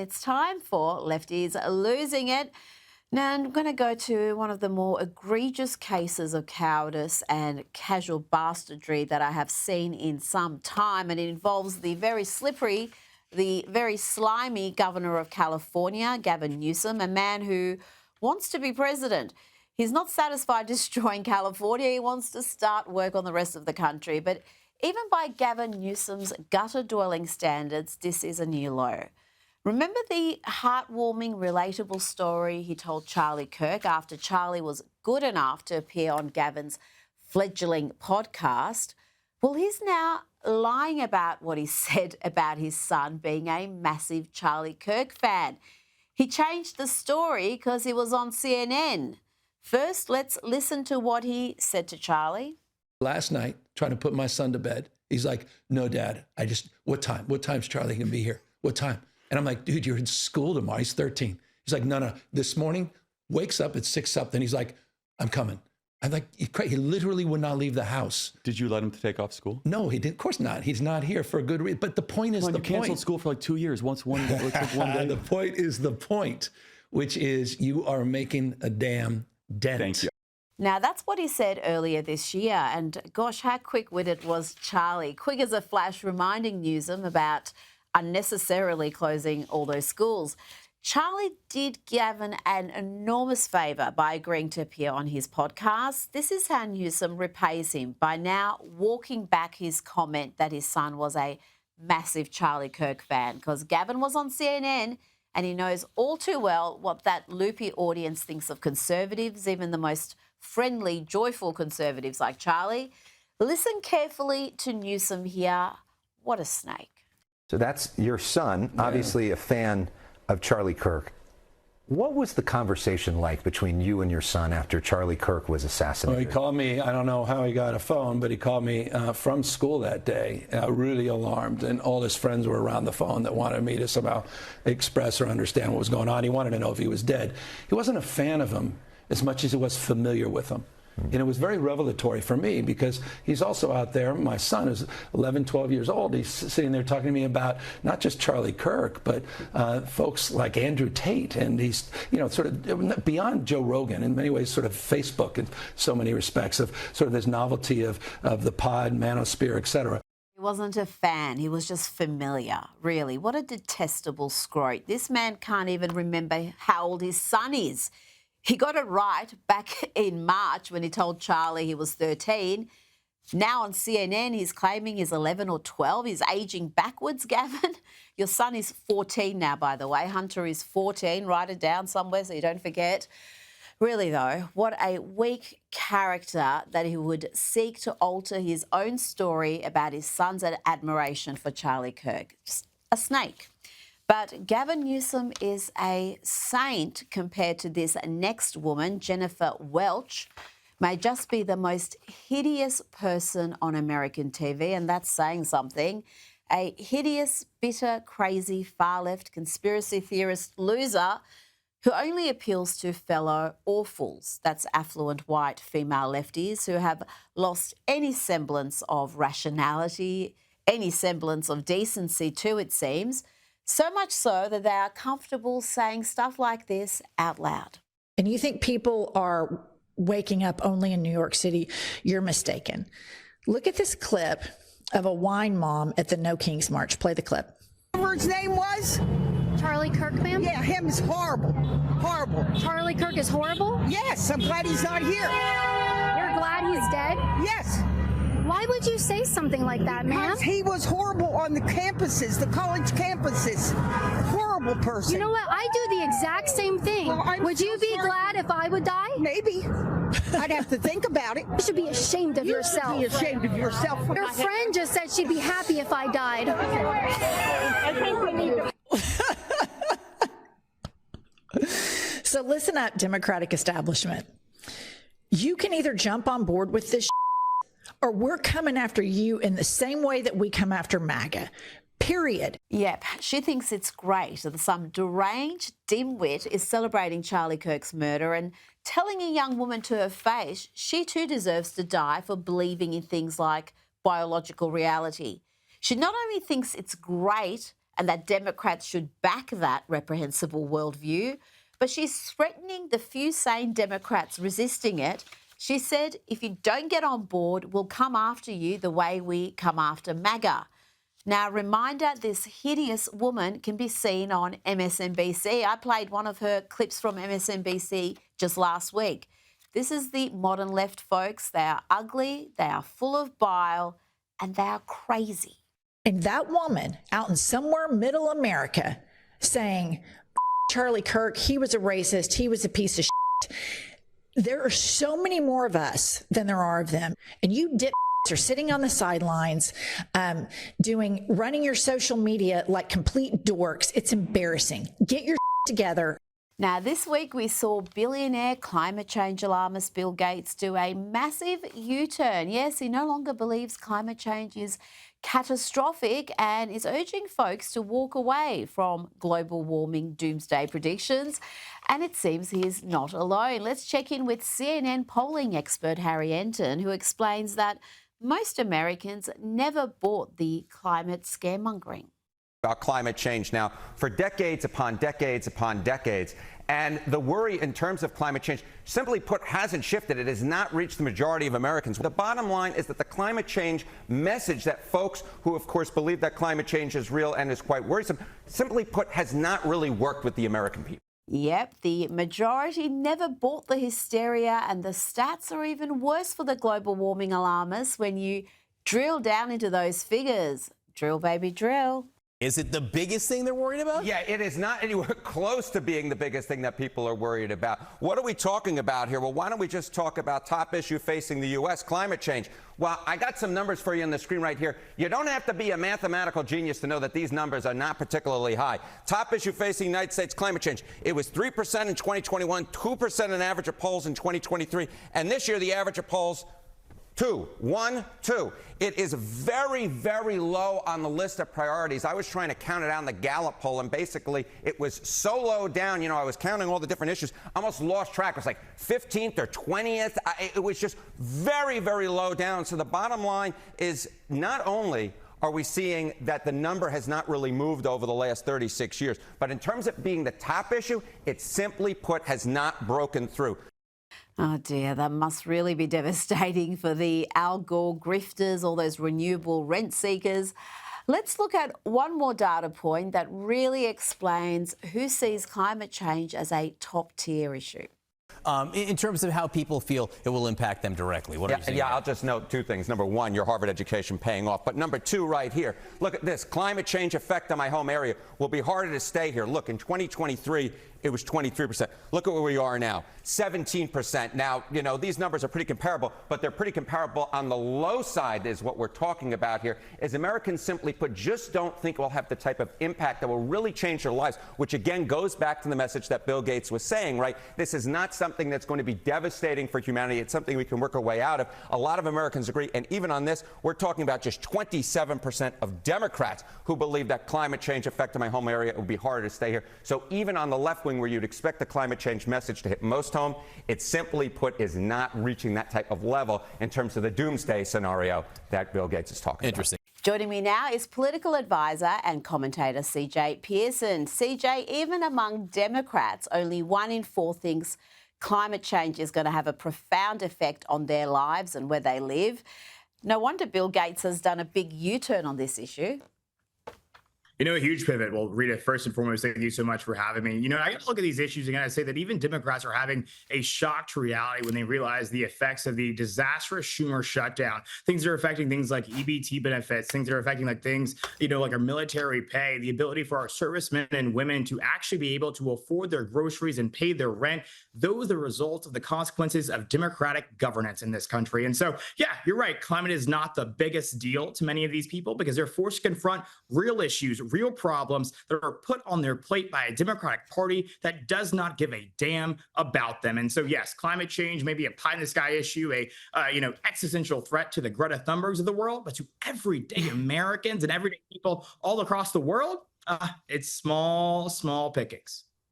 It's time for Lefties Losing It. Now, I'm going to go to one of the more egregious cases of cowardice and casual bastardry that I have seen in some time, and it involves the very slippery, the very slimy Governor of California, Gavin Newsom, a man who wants to be president. He's not satisfied destroying California. He wants to start work on the rest of the country. But even by Gavin Newsom's gutter-dwelling standards, this is a new low. Remember the heartwarming, relatable story he told Charlie Kirk after Charlie was good enough to appear on Gavin's fledgling podcast? Well, he's now lying about what he said about his son being a massive Charlie Kirk fan. He changed the story because he was on CNN. First, let's listen to what he said to Charlie. Last night, trying to put my son to bed, he's like, "No, Dad, what time? What time's Charlie going to be here? What time?" And I'm like, "Dude, you're in school tomorrow." He's 13. He's like, no. This morning, wakes up at 6 something. He's like, "I'm coming." I'm like, he literally would not leave the house. Did you let him take off school? No, he did. Of course not. He's not here for a good reason. But the point is, you canceled school for like 2 years. One day. The point is the point, which is you are making a damn dent. Thank you. Now, that's what he said earlier this year. And gosh, how quick-witted was Charlie. Quick as a flash, reminding Newsom about unnecessarily closing all those schools. Charlie did Gavin an enormous favour by agreeing to appear on his podcast. This is how Newsom repays him, by now walking back his comment that his son was a massive Charlie Kirk fan, because Gavin was on CNN and he knows all too well what that loopy audience thinks of conservatives, even the most friendly, joyful conservatives like Charlie. Listen carefully to Newsom here. What a snake. So that's your son, obviously a fan of Charlie Kirk. What was the conversation like between you and your son after Charlie Kirk was assassinated? Well, he called me, I don't know how he got a phone, but he called me from school that day, really alarmed, and all his friends were around the phone that wanted me to somehow express or understand what was going on. He wanted to know if he was dead. He wasn't a fan of him as much as he was familiar with him. And it was very revelatory for me because he's also out there. My son is 11, 12 years old. He's sitting there talking to me about not just Charlie Kirk, but folks like Andrew Tate. And he's, sort of beyond Joe Rogan, in many ways, sort of Facebook in so many respects of sort of this novelty of the pod, manosphere, et cetera. He wasn't a fan. He was just familiar, really. What a detestable scrote. This man can't even remember how old his son is. He got it right back in March when he told Charlie he was 13. Now on CNN, he's claiming he's 11 or 12. He's aging backwards, Gavin. Your son is 14 now, by the way. Hunter is 14. Write it down somewhere so you don't forget. Really, though, what a weak character that he would seek to alter his own story about his son's admiration for Charlie Kirk. Just a snake. But Gavin Newsom is a saint compared to this next woman, Jennifer Welch. May just be the most hideous person on American TV, and that's saying something. A hideous, bitter, crazy, far-left conspiracy theorist loser who only appeals to fellow awfuls. That's affluent white female lefties who have lost any semblance of rationality, any semblance of decency too, it seems. So much so that they are comfortable saying stuff like this out loud. And you think people are waking up only in New York City? You're mistaken. Look at this clip of a wine mom at the No Kings March. Play the clip. Whatever his name was? Charlie Kirk, ma'am? Yeah, him is horrible. Horrible. Charlie Kirk is horrible? Yes, I'm glad he's not here. You're glad he's dead? Yes. Why would you say something like that, ma'am? Because he was horrible on the campuses, the college campuses. Horrible person. You know what? I do the exact same thing. Well, would you be glad if I would die? Maybe. I'd have to think about it. You should be ashamed of yourself. You should be ashamed of yourself. Your friend just said she'd be happy if I died. I think we need to... So listen up, Democratic establishment. You can either jump on board with this or we're coming after you in the same way that we come after MAGA. Period. Yep, she thinks it's great that some deranged dimwit is celebrating Charlie Kirk's murder and telling a young woman to her face she too deserves to die for believing in things like biological reality. She not only thinks it's great and that Democrats should back that reprehensible worldview. But she's threatening the few sane Democrats resisting it. She said, if you don't get on board, we'll come after you the way we come after MAGA. Now, reminder, this hideous woman can be seen on MSNBC. I played one of her clips from MSNBC just last week. This is the modern left, folks. They are ugly, they are full of bile, and they are crazy. And that woman out in somewhere middle America saying, Charlie Kirk, he was a racist, he was a piece of shit. There are so many more of us than there are of them. And you are sitting on the sidelines, running your social media like complete dorks. It's embarrassing. Get your together. Now, this week we saw billionaire climate change alarmist Bill Gates do a massive U-turn. Yes, he no longer believes climate change is catastrophic and is urging folks to walk away from global warming doomsday predictions. And it seems he is not alone. Let's check in with CNN polling expert Harry Enton, who explains that most Americans never bought the climate scaremongering. About climate change now for decades upon decades upon decades. And the worry in terms of climate change, simply put, hasn't shifted. It has not reached the majority of Americans. The bottom line is that the climate change message that folks who, of course, believe that climate change is real and is quite worrisome, simply put, has not really worked with the American people. Yep, the majority never bought the hysteria, and the stats are even worse for the global warming alarmists when you drill down into those figures. Drill, baby, drill. Is it the biggest thing they're worried about? Yeah, it is not anywhere close to being the biggest thing that people are worried about. What are we talking about here? Well, why don't we just talk about top issue facing the U.S., climate change. Well, I got some numbers for you on the screen right here. You don't have to be a mathematical genius to know that these numbers are not particularly high. Top issue facing the United States, climate change. It was 3% in 2021, 2% on average of polls in 2023, and this year the average of polls 2. It is very, very low on the list of priorities. I was trying to count it out in the Gallup poll, and basically it was so low down, I was counting all the different issues, I almost lost track. It was like 15th or 20th. It was just very, very low down. So the bottom line is not only are we seeing that the number has not really moved over the last 36 years, but in terms of being the top issue, it simply put has not broken through. Oh dear, that must really be devastating for the Al Gore grifters, all those renewable rent seekers. Let's look at one more data point that really explains who sees climate change as a top-tier issue. In terms of how people feel it will impact them directly. What are you saying? Yeah, I'll just note two things. Number one, your Harvard education paying off. But number two, right here, look at this. Climate change effect on my home area will be harder to stay here. Look, in 2023, it was 23%. Look at where we are now, 17%. Now, these numbers are pretty comparable, but they're pretty comparable on the low side is what we're talking about here, is Americans simply put just don't think it will have the type of impact that will really change their lives, which again goes back to the message that Bill Gates was saying, right? This is not something that's going to be devastating for humanity. It's something we can work our way out of. A lot of Americans agree, and even on this, we're talking about just 27% of Democrats who believe that climate change affecting my home area, it would be harder to stay here. So even on the left wing, where you'd expect the climate change message to hit most home, it simply put is not reaching that type of level in terms of the doomsday scenario that Bill Gates is talking Interesting. about. Joining me now is political advisor and commentator CJ Pearson. CJ, even among Democrats, only 1 in 4 thinks climate change is going to have a profound effect on their lives and where they live. No wonder Bill Gates has done a big U-turn on this issue. A huge pivot. Well, Rita, first and foremost, thank you so much for having me. I got to look at these issues and I say that even Democrats are having a shock to reality when they realize the effects of the disastrous Schumer shutdown. Things that are affecting things like EBT benefits, things that are affecting things, like our military pay, the ability for our servicemen and women to actually be able to afford their groceries and pay their rent. Those are the results of the consequences of Democratic governance in this country. And so, yeah, you're right. Climate is not the biggest deal to many of these people because they're forced to confront real issues, real problems that are put on their plate by a Democratic Party that does not give a damn about them. And so, yes, climate change may be a pie-in-the-sky issue, existential threat to the Greta Thunbergs of the world, but to everyday Americans and everyday people all across the world, it's small pickings.